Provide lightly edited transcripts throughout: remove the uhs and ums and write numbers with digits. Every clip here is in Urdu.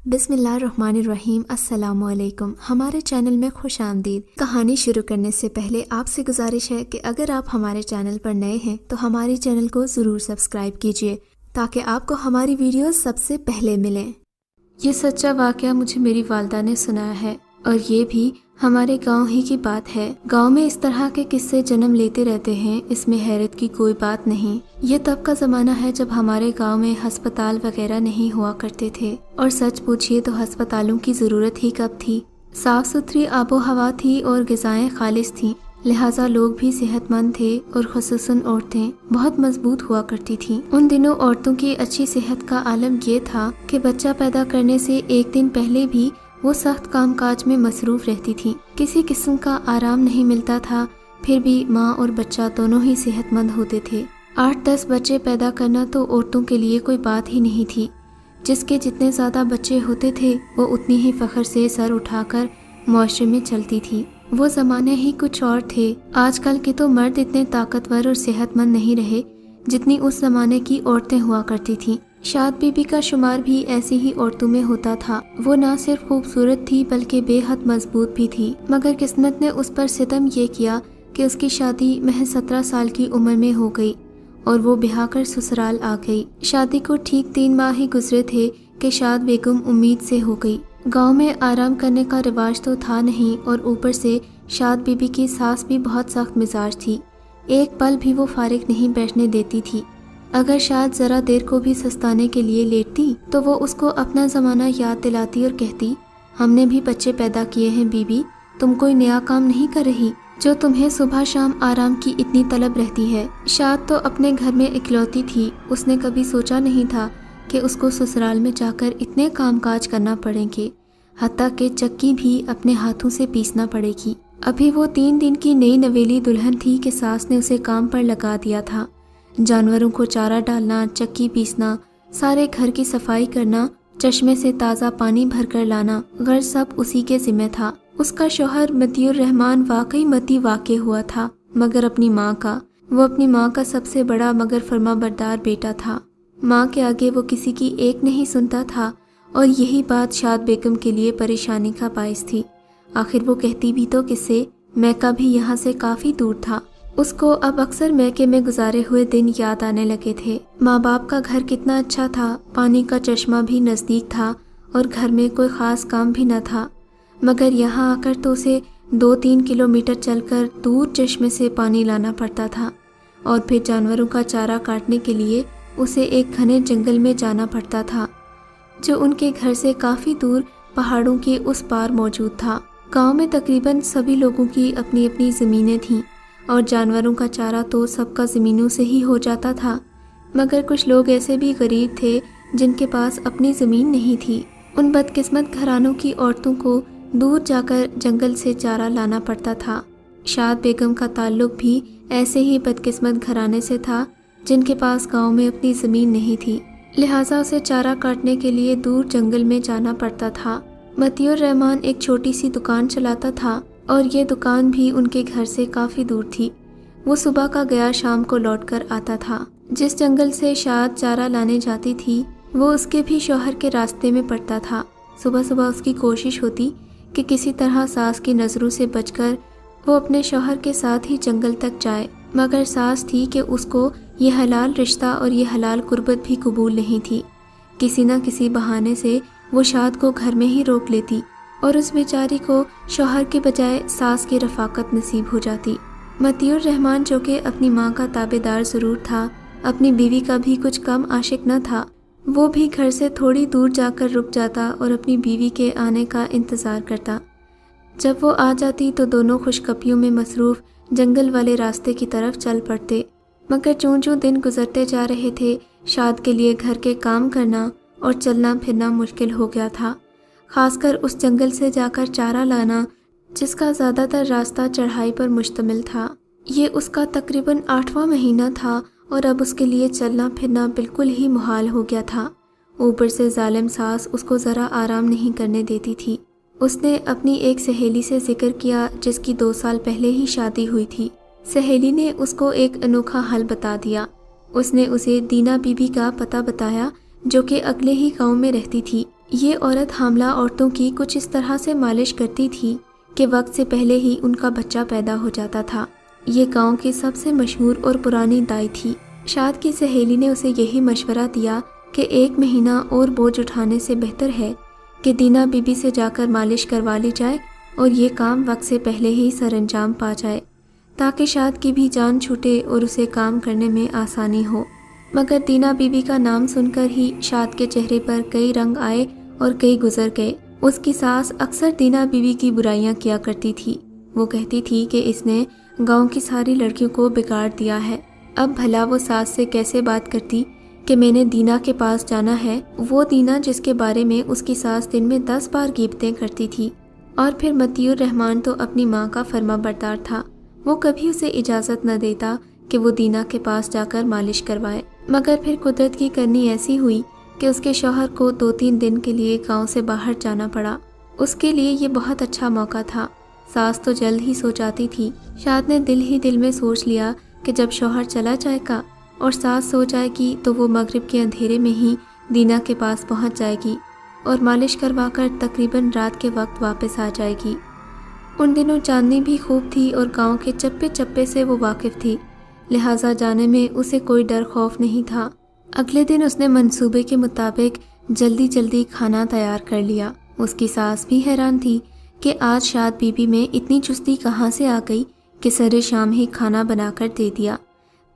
بسم اللہ الرحمن الرحیم۔ السلام علیکم۔ ہمارے چینل میں خوش آمدید۔ کہانی شروع کرنے سے پہلے آپ سے گزارش ہے کہ اگر آپ ہمارے چینل پر نئے ہیں تو ہمارے چینل کو ضرور سبسکرائب کیجیے تاکہ آپ کو ہماری ویڈیوز سب سے پہلے ملیں۔ یہ سچا واقعہ مجھے میری والدہ نے سنایا ہے اور یہ بھی ہمارے گاؤں ہی کی بات ہے۔ گاؤں میں اس طرح کے قصے جنم لیتے رہتے ہیں، اس میں حیرت کی کوئی بات نہیں۔ یہ تب کا زمانہ ہے جب ہمارے گاؤں میں ہسپتال وغیرہ نہیں ہوا کرتے تھے، اور سچ پوچھیے تو ہسپتالوں کی ضرورت ہی کب تھی۔ صاف ستھری آب و ہوا تھی اور غذائیں خالص تھیں، لہٰذا لوگ بھی صحت مند تھے اور خصوصاً عورتیں بہت مضبوط ہوا کرتی تھیں۔ ان دنوں عورتوں کی اچھی صحت کا عالم یہ تھا کہ بچہ پیدا کرنے سے ایک دن پہلے بھی وہ سخت کام کاج میں مصروف رہتی تھیں، کسی قسم کا آرام نہیں ملتا تھا، پھر بھی ماں اور بچہ دونوں ہی صحت مند ہوتے تھے۔ 8-10 بچے پیدا کرنا تو عورتوں کے لیے کوئی بات ہی نہیں تھی۔ جس کے جتنے زیادہ بچے ہوتے تھے وہ اتنی ہی فخر سے سر اٹھا کر معاشرے میں چلتی تھی۔ وہ زمانے ہی کچھ اور تھے۔ آج کل کے تو مرد اتنے طاقتور اور صحت مند نہیں رہے جتنی اس زمانے کی عورتیں ہوا کرتی تھیں۔ شاد بی بی کا شمار بھی ایسی ہی عورتوں میں ہوتا تھا۔ وہ نہ صرف خوبصورت تھی بلکہ بے حد مضبوط بھی تھی، مگر قسمت نے اس پر ستم یہ کیا کہ اس کی شادی محض 17 سال کی عمر میں ہو گئی اور وہ بیاہ کر سسرال آ گئی۔ شادی کو ٹھیک 3 ماہ ہی گزرے تھے کہ شاد بیگم امید سے ہو گئی۔ گاؤں میں آرام کرنے کا رواج تو تھا نہیں، اور اوپر سے شاد بی بی کی ساس بھی بہت سخت مزاج تھی، ایک پل بھی وہ فارغ نہیں بیٹھنے دیتی تھی۔ اگر شاد ذرا دیر کو بھی سستانے کے لیے لیٹتی تو وہ اس کو اپنا زمانہ یاد دلاتی اور کہتی، ہم نے بھی بچے پیدا کیے ہیں بی بی، تم کوئی نیا کام نہیں کر رہی جو تمہیں صبح شام آرام کی اتنی طلب رہتی ہے۔ شاد تو اپنے گھر میں اکلوتی تھی، اس نے کبھی سوچا نہیں تھا کہ اس کو سسرال میں جا کر اتنے کام کاج کرنا پڑیں گے، حتیٰ کہ چکی بھی اپنے ہاتھوں سے پیسنا پڑے گی۔ ابھی وہ 3 دن کی نئی نویلی دلہن تھی کہ ساس نے اسے کام پر لگا دیا تھا۔ جانوروں کو چارہ ڈالنا، چکی پیسنا، سارے گھر کی صفائی کرنا، چشمے سے تازہ پانی بھر کر لانا، غرض سب اسی کے ذمہ تھا۔ اس کا شوہر مطیع الرحمن واقعی متی واقع ہوا تھا، مگر اپنی ماں کا۔ وہ اپنی ماں کا سب سے بڑا مگر فرما بردار بیٹا تھا۔ ماں کے آگے وہ کسی کی ایک نہیں سنتا تھا، اور یہی بات شاد بیگم کے لیے پریشانی کا باعث تھی۔ آخر وہ کہتی بھی تو کسے، میکہ بھی یہاں سے کافی دور تھا۔ اس کو اب اکثر میکے میں گزارے ہوئے دن یاد آنے لگے تھے۔ ماں باپ کا گھر کتنا اچھا تھا، پانی کا چشمہ بھی نزدیک تھا اور گھر میں کوئی خاص کام بھی نہ تھا، مگر یہاں آ کر تو اسے 2-3 کلومیٹر چل کر دور چشمے سے پانی لانا پڑتا تھا، اور پھر جانوروں کا چارہ کاٹنے کے لیے اسے ایک گھنے جنگل میں جانا پڑتا تھا جو ان کے گھر سے کافی دور پہاڑوں کے اس پار موجود تھا۔ گاؤں میں تقریباً سبھی لوگوں کی اپنی اپنی زمینیں تھیں، اور جانوروں کا چارہ تو سب کا زمینوں سے ہی ہو جاتا تھا، مگر کچھ لوگ ایسے بھی غریب تھے جن کے پاس اپنی زمین نہیں تھی۔ ان بدقسمت گھرانوں کی عورتوں کو دور جا کر جنگل سے چارہ لانا پڑتا تھا۔ شاد بیگم کا تعلق بھی ایسے ہی بدقسمت گھرانے سے تھا جن کے پاس گاؤں میں اپنی زمین نہیں تھی، لہٰذا اسے چارہ کاٹنے کے لیے دور جنگل میں جانا پڑتا تھا۔ مطیع الرحمن ایک چھوٹی سی دکان چلاتا تھا، اور یہ دکان بھی ان کے گھر سے کافی دور تھی۔ وہ صبح کا گیا شام کو لوٹ کر آتا تھا۔ جس جنگل سے شاد چارہ لانے جاتی تھی وہ اس کے بھی شوہر کے راستے میں پڑتا تھا۔ صبح صبح اس کی کوشش ہوتی کہ کسی طرح ساس کی نظروں سے بچ کر وہ اپنے شوہر کے ساتھ ہی جنگل تک جائے، مگر ساس تھی کہ اس کو یہ حلال رشتہ اور یہ حلال قربت بھی قبول نہیں تھی۔ کسی نہ کسی بہانے سے وہ شاد کو گھر میں ہی روک لیتی، اور اس بیچاری کو شوہر کے بجائے ساس کی رفاقت نصیب ہو جاتی۔ مطیع الرحمن جو کہ اپنی ماں کا تابع دار ضرور تھا، اپنی بیوی کا بھی کچھ کم عاشق نہ تھا۔ وہ بھی گھر سے تھوڑی دور جا کر رک جاتا اور اپنی بیوی کے آنے کا انتظار کرتا۔ جب وہ آ جاتی تو دونوں خوشگپیوں میں مصروف جنگل والے راستے کی طرف چل پڑتے، مگر چوں دن گزرتے جا رہے تھے شاد کے لیے گھر کے کام کرنا اور چلنا پھرنا مشکل ہو گیا تھا، خاص کر اس جنگل سے جا کر چارہ لانا جس کا زیادہ تر راستہ چڑھائی پر مشتمل تھا۔ یہ اس کا تقریباً 8واں مہینہ تھا، اور اب اس کے لیے چلنا پھرنا بالکل ہی محال ہو گیا تھا۔ اوپر سے ظالم ساس اس کو ذرا آرام نہیں کرنے دیتی تھی۔ اس نے اپنی ایک سہیلی سے ذکر کیا جس کی 2 سال پہلے ہی شادی ہوئی تھی۔ سہیلی نے اس کو ایک انوکھا حل بتا دیا۔ اس نے اسے دینا بی بی کا پتہ بتایا جو کہ اگلے ہی گاؤں میں رہتی تھی۔ یہ عورت حاملہ عورتوں کی کچھ اس طرح سے مالش کرتی تھی کہ وقت سے پہلے ہی ان کا بچہ پیدا ہو جاتا تھا۔ یہ گاؤں کی سب سے مشہور اور پرانی دائی تھی۔ شاد کی سہیلی نے اسے یہی مشورہ دیا کہ 1 مہینہ اور بوجھ اٹھانے سے بہتر ہے کہ دینا بی بی سے جا کر مالش کروا لی جائے اور یہ کام وقت سے پہلے ہی سر انجام پا جائے تاکہ شاد کی بھی جان چھوٹے اور اسے کام کرنے میں آسانی ہو۔ مگر دینا بی بی کا نام سن کر ہی شاد کے چہرے پر کئی رنگ آئے اور کئی گزر گئے۔ اس کی ساس اکثر دینا بی بی کی برائیاں کیا کرتی تھی۔ وہ کہتی تھی کہ اس نے گاؤں کی ساری لڑکیوں کو بگاڑ دیا ہے۔ اب بھلا وہ ساس سے کیسے بات کرتی کہ میں نے دینا کے پاس جانا ہے، وہ دینا جس کے بارے میں اس کی ساس دن میں 10 بار غیبتیں کرتی تھی۔ اور پھر مطیع الرحمن تو اپنی ماں کا فرما بردار تھا، وہ کبھی اسے اجازت نہ دیتا کہ وہ دینا کے پاس جا کر مالش کروائے۔ مگر پھر قدرت کی کرنی ایسی ہوئی کہ اس کے شوہر کو 2-3 دن کے لیے گاؤں سے باہر جانا پڑا۔ اس کے لیے یہ بہت اچھا موقع تھا۔ ساس تو جلد ہی سو جاتی تھی۔ شاد نے دل ہی دل میں سوچ لیا کہ جب شوہر چلا جائے گا اور ساس سو جائے گی تو وہ مغرب کے اندھیرے میں ہی دینا کے پاس پہنچ جائے گی اور مالش کروا کر تقریباً رات کے وقت واپس آ جائے گی۔ ان دنوں چاندنی بھی خوب تھی اور گاؤں کے چپے چپے سے وہ واقف تھی، لہٰذا جانے میں اسے کوئی ڈر خوف نہیں تھا۔ اگلے دن اس نے منصوبے کے مطابق جلدی جلدی کھانا تیار کر لیا۔ اس کی ساس بھی حیران تھی کہ آج شاد بی بی میں اتنی چستی کہاں سے آ گئی کہ سر شام ہی کھانا بنا کر دے دیا۔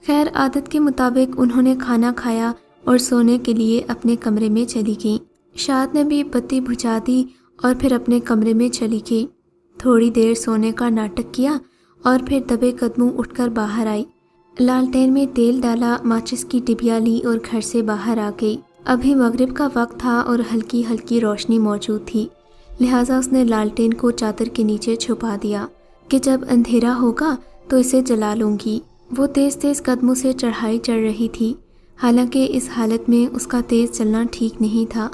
خیر عادت کے مطابق انہوں نے کھانا کھایا اور سونے کے لیے اپنے کمرے میں چلی گئیں۔ شاد نے بھی بتی بجھا دی اور پھر اپنے کمرے میں چلی گئی۔ تھوڑی دیر سونے کا ناٹک کیا اور پھر دبے قدموں اٹھ کر باہر آئی۔ لالٹین میں تیل ڈالا، ماچس کی ڈبیا لی اور گھر سے باہر آ گئی۔ ابھی مغرب کا وقت تھا اور ہلکی ہلکی روشنی موجود تھی، لہٰذا اس نے لالٹین کو چادر کے نیچے چھپا دیا کہ جب اندھیرا ہوگا تو اسے جلا لوں گی۔ وہ تیز تیز قدموں سے چڑھائی چڑھ رہی تھی، حالانکہ اس حالت میں اس کا تیز چلنا ٹھیک نہیں تھا،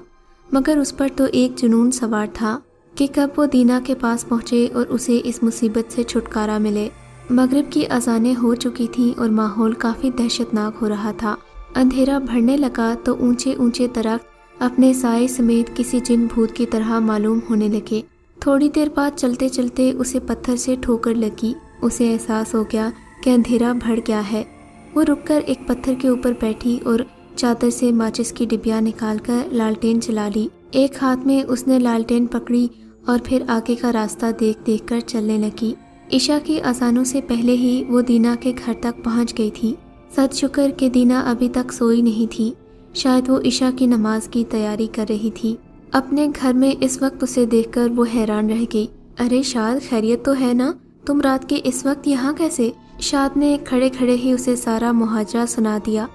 مگر اس پر تو ایک جنون سوار تھا کہ کب وہ دینا کے پاس پہنچے اور اسے اس مصیبت سے چھٹکارا ملے۔ مغرب کی اذانیں ہو چکی تھیں اور ماحول کافی دہشتناک ہو رہا تھا۔ اندھیرا بڑھنے لگا تو اونچے اونچے درخت اپنے سائے سمیت کسی جن بھوت کی طرح معلوم ہونے لگے۔ تھوڑی دیر بعد چلتے چلتے اسے پتھر سے ٹھوکر لگی۔ اسے احساس ہو گیا کہ اندھیرا بڑھ گیا ہے۔ وہ رک کر ایک پتھر کے اوپر بیٹھی اور چادر سے ماچس کی ڈبیا نکال کر لالٹین جلا لی۔ ایک ہاتھ میں اس نے لالٹین پکڑی اور پھر آگے کا راستہ دیکھ دیکھ کر چلنے لگی۔ عشاء کی اذانوں سے پہلے ہی وہ دینا کے گھر تک پہنچ گئی تھی۔ سد شکر کہ دینا ابھی تک سوئی نہیں تھی، شاید وہ عشاء کی نماز کی تیاری کر رہی تھی۔ اپنے گھر میں اس وقت اسے دیکھ کر وہ حیران رہ گئی۔ ارے شاد، خیریت تو ہے نا؟ تم رات کے اس وقت یہاں کیسے؟ شاد نے کھڑے کھڑے ہی اسے سارا مہاجرہ سنا دیا۔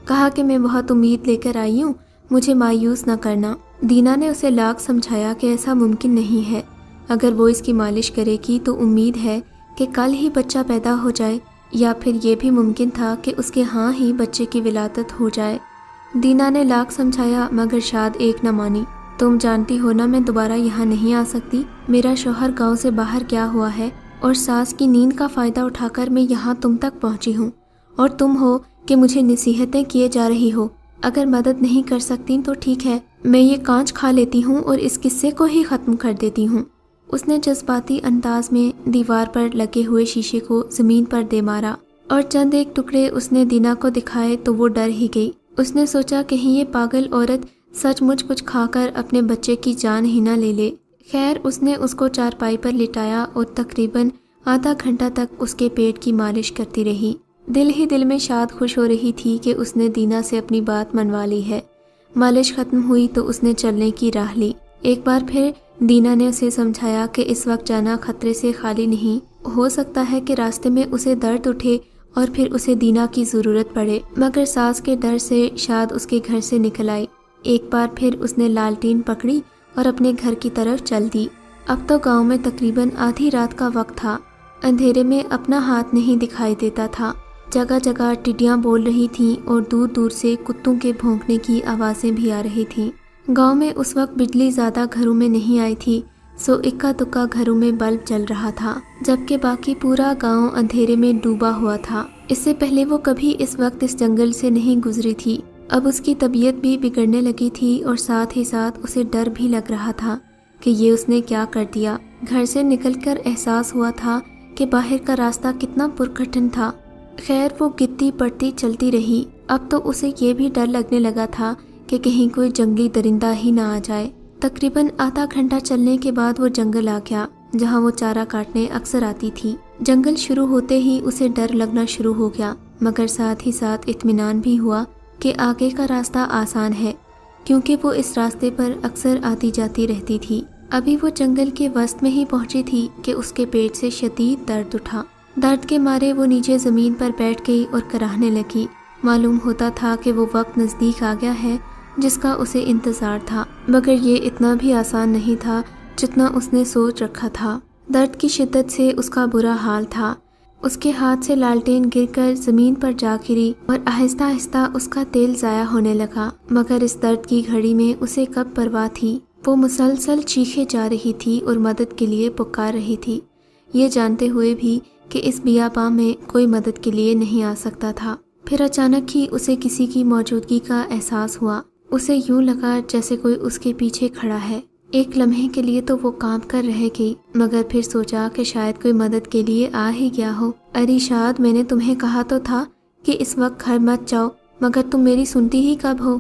کہا کہ میں بہت امید لے کر آئی ہوں، مجھے مایوس نہ کرنا۔ دینا نے اسے لاکھ سمجھایا کہ ایسا ممکن نہیں ہے، اگر وہ اس کی مالش کرے گی تو امید ہے کہ کل ہی بچہ پیدا ہو جائے، یا پھر یہ بھی ممکن تھا کہ اس کے ہاں ہی بچے کی ولادت ہو جائے۔ دینا نے لاکھ سمجھایا مگر شاد ایک نہ مانی۔ تم جانتی ہو نا میں دوبارہ یہاں نہیں آ سکتی، میرا شوہر گاؤں سے باہر گیا ہوا ہے اور ساس کی نیند کا فائدہ اٹھا کر میں یہاں تم تک پہنچی ہوں، اور تم ہو کہ مجھے نصیحتیں کیے جا رہی ہو۔ اگر مدد نہیں کر سکتی تو ٹھیک ہے، میں یہ کانچ کھا لیتی ہوں اور اس قصے کو ہی ختم کر دیتی ہوں۔ اس نے جذباتی انداز میں دیوار پر لگے ہوئے شیشے کو زمین پر دے مارا اور چند ایک ٹکڑے اس نے دینا کو دکھائے تو وہ ڈر ہی گئی۔ اس نے سوچا کہیں یہ پاگل عورت سچ مچ کچھ کھا کر اپنے بچے کی جان ہی نہ لے لے۔ خیر اس نے اس کو چارپائی پر لٹایا اور تقریباً آدھا گھنٹہ تک اس کے پیٹ کی مالش کرتی رہی۔ دل ہی دل میں شاد خوش ہو رہی تھی کہ اس نے دینا سے اپنی بات منوا لی ہے۔ مالش ختم ہوئی تو اس نے چلنے کی راہ لی۔ ایک بار پھر دینا نے اسے سمجھایا کہ اس وقت جانا خطرے سے خالی نہیں، ہو سکتا ہے کہ راستے میں اسے درد اٹھے اور پھر اسے دینا کی ضرورت پڑے، مگر ساس کے ڈر سے شاد اس کے گھر سے نکل آئی۔ ایک بار پھر اس نے لالٹین پکڑی اور اپنے گھر کی طرف چل دی۔ اب تو گاؤں میں تقریباً آدھی رات کا وقت تھا، اندھیرے میں اپنا ہاتھ نہیں دکھائی دیتا تھا۔ جگہ جگہ ٹڈیاں بول رہی تھیں اور دور دور سے کتوں کے بھونکنے کی آوازیں بھی آ رہی تھیں۔ گاؤں میں اس وقت بجلی زیادہ گھروں میں نہیں آئی تھی، سو اکا دکا گھروں میں بلب جل رہا تھا، جبکہ باقی پورا گاؤں اندھیرے میں ڈوبا ہوا تھا۔ اس سے پہلے وہ کبھی اس وقت اس جنگل سے نہیں گزری تھی۔ اب اس کی طبیعت بھی بگڑنے لگی تھی اور ساتھ ہی ساتھ اسے ڈر بھی لگ رہا تھا کہ یہ اس نے کیا کر دیا۔ گھر سے نکل کر احساس ہوا تھا کہ باہر کا راستہ کتنا پرکٹھن تھا۔ خیر وہ گرتی پڑتی چلتی رہی۔ اب تو اسے یہ بھی ڈر لگنے لگا تھا کہ کہیں کوئی جنگلی درندہ ہی نہ آ جائے۔ تقریباً آدھا گھنٹہ چلنے کے بعد وہ جنگل آ گیا جہاں وہ چارہ کاٹنے اکثر آتی تھی۔ جنگل شروع ہوتے ہی اسے ڈر لگنا شروع ہو گیا، مگر ساتھ ہی ساتھ اطمینان بھی ہوا کہ آگے کا راستہ آسان ہے، کیونکہ وہ اس راستے پر اکثر آتی جاتی رہتی تھی۔ ابھی وہ جنگل کے وسط میں ہی پہنچی تھی کہ اس کے پیٹ سے شدید درد اٹھا۔ درد کے مارے وہ نیچے زمین پر بیٹھ گئی اور کراہنے لگی۔ معلوم ہوتا تھا کہ وہ وقت نزدیک آ گیا ہے جس کا اسے انتظار تھا، مگر یہ اتنا بھی آسان نہیں تھا جتنا اس نے سوچ رکھا تھا۔ درد کی شدت سے اس کا برا حال تھا۔ اس کے ہاتھ سے لالٹین گر کر زمین پر جا گری اور آہستہ آہستہ اس کا تیل ضائع ہونے لگا، مگر اس درد کی گھڑی میں اسے کب پرواہ تھی۔ وہ مسلسل چیخے جا رہی تھی اور مدد کے لیے پکار رہی تھی، یہ جانتے ہوئے بھی کہ اس بیاباں میں کوئی مدد کے لیے نہیں آ سکتا تھا۔ پھر اچانک ہی اسے کسی کی موجودگی کا احساس ہوا۔ اسے یوں لگا جیسے کوئی اس کے پیچھے کھڑا ہے۔ ایک لمحے کے لیے تو وہ کانپ کر رہ گئی، مگر پھر سوچا کہ شاید کوئی مدد کے لیے آ ہی گیا ہو۔ ارے شاد، میں نے تمہیں کہا تو تھا کہ اس وقت گھر مت جاؤ، مگر تم میری سنتی ہی کب ہو؟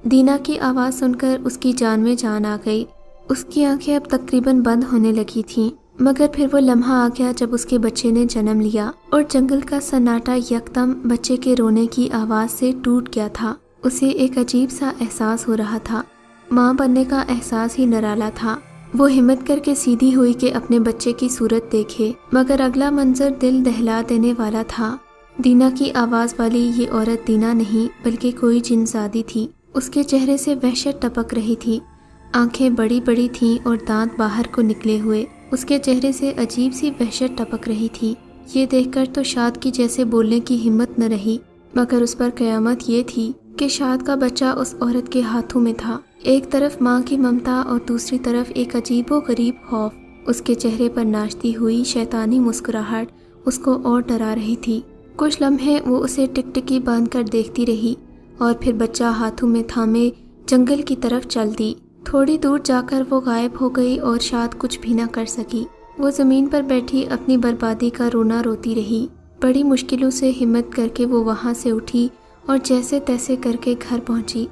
دینا کی آواز سن کر اس کی جان میں جان آ گئی۔ اس کی آنکھیں اب تقریباً بند ہونے لگی تھیں، مگر پھر وہ لمحہ آ گیا جب اس کے بچے نے جنم لیا اور جنگل کا سناٹا یکدم بچے کے رونے کی آواز سے ٹوٹ گیا تھا۔ اسے ایک عجیب سا احساس ہو رہا تھا، ماں بننے کا احساس ہی نرالا تھا۔ وہ ہمت کر کے سیدھی ہوئی کہ اپنے بچے کی صورت دیکھے، مگر اگلا منظر دل دہلا دینے والا تھا۔ دینا کی آواز والی یہ عورت دینا نہیں بلکہ کوئی جن زادی تھی۔ اس کے چہرے سے وحشت ٹپک رہی تھی، آنکھیں بڑی بڑی تھیں اور دانت باہر کو نکلے ہوئے۔ اس کے چہرے سے عجیب سی وحشت ٹپک رہی تھی۔ یہ دیکھ کر تو شاد کی جیسے بولنے کی ہمت نہ رہی، مگر اس پر قیامت یہ تھی کہ شاد کا بچہ اس عورت کے ہاتھوں میں تھا۔ ایک طرف ماں کی ممتا اور دوسری طرف ایک عجیب و غریب خوف۔ اس کے چہرے پر ناشتی ہوئی شیطانی مسکراہٹ اس کو اور ڈرا رہی تھی۔ کچھ لمحے وہ اسے ٹکٹکی باندھ کر دیکھتی رہی اور پھر بچہ ہاتھوں میں تھامے جنگل کی طرف چل دی۔ تھوڑی دور جا کر وہ غائب ہو گئی اور شاد کچھ بھی نہ کر سکی۔ وہ زمین پر بیٹھی اپنی بربادی کا رونا روتی رہی۔ بڑی مشکلوں سے ہمت کر کے وہ وہاں سے اٹھی اور جیسے تیسے کر کے گھر پہنچی۔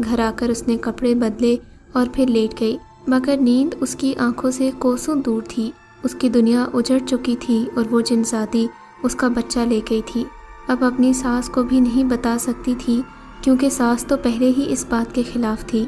گھر آ کر اس نے کپڑے بدلے اور پھر لیٹ گئی، مگر نیند اس کی آنکھوں سے کوسوں دور تھی۔ اس کی دنیا اجڑ چکی تھی اور وہ جن ذاتی اس کا بچہ لے گئی تھی۔ اب اپنی ساس کو بھی نہیں بتا سکتی تھی، کیونکہ ساس تو پہلے ہی اس بات کے خلاف تھی،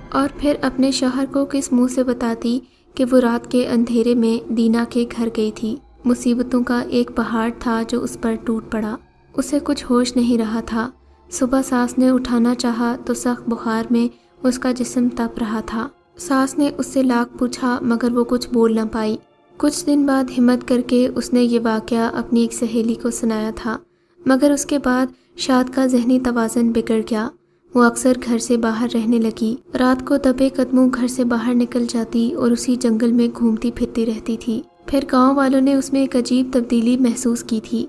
اور پھر اپنے شوہر کو کس منہ سے بتاتی کہ وہ رات کے اندھیرے میں دینا کے گھر گئی تھی۔ مصیبتوں کا ایک پہاڑ تھا جو اس پر ٹوٹ پڑا۔ اسے کچھ ہوش نہیں رہا تھا۔ صبح ساس نے اٹھانا چاہا تو سخت بخار میں اس کا جسم تپ رہا تھا۔ ساس نے اس سے لاکھ پوچھا مگر وہ کچھ بول نہ پائی۔ کچھ دن بعد ہمت کر کے اس نے یہ واقعہ اپنی ایک سہیلی کو سنایا تھا، مگر اس کے بعد شاد کا ذہنی توازن بگڑ گیا۔ وہ اکثر گھر سے باہر رہنے لگی، رات کو دبے قدموں گھر سے باہر نکل جاتی اور اسی جنگل میں گھومتی پھرتی رہتی تھی۔ پھر گاؤں والوں نے اس میں ایک عجیب تبدیلی محسوس کی تھی۔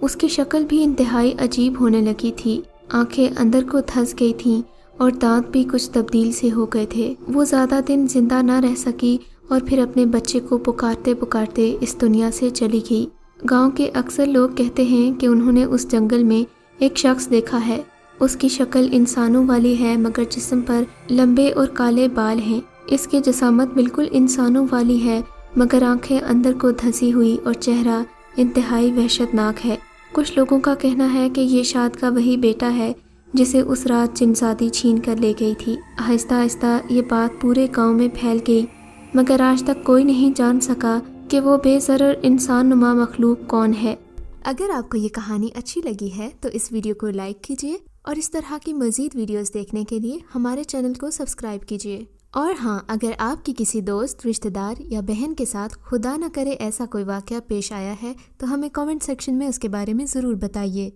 اس کی شکل بھی انتہائی عجیب ہونے لگی تھی، آنکھیں اندر کو دھس گئی تھیں اور دانت بھی کچھ تبدیل سے ہو گئے تھے۔ وہ زیادہ دن زندہ نہ رہ سکی اور پھر اپنے بچے کو پکارتے پکارتے اس دنیا سے چلی گئی۔ گاؤں کے اکثر لوگ کہتے ہیں کہ انہوں نے اس جنگل میں ایک شخص دیکھا ہے۔ اس کی شکل انسانوں والی ہے مگر جسم پر لمبے اور کالے بال ہیں۔ اس کی جسامت بالکل انسانوں والی ہے مگر آنکھیں اندر کو دھسی ہوئی اور چہرہ انتہائی وحشتناک ہے۔ کچھ لوگوں کا کہنا ہے کہ یہ شاد کا وہی بیٹا ہے جسے اس رات جنزادی چھین کر لے گئی تھی۔ آہستہ آہستہ یہ بات پورے گاؤں میں پھیل گئی، مگر آج تک کوئی نہیں جان سکا کہ وہ بے ضرر انسان نما مخلوق کون ہے۔ اگر آپ کو یہ کہانی اچھی لگی ہے تو اس ویڈیو کو لائک کیجیے اور اس طرح کی مزید ویڈیوز دیکھنے کے لیے ہمارے چینل کو سبسکرائب کیجیے۔ اور ہاں، اگر آپ کی کسی دوست، رشتہ دار یا بہن کے ساتھ خدا نہ کرے ایسا کوئی واقعہ پیش آیا ہے تو ہمیں کامنٹ سیکشن میں اس کے بارے میں ضرور بتائیے۔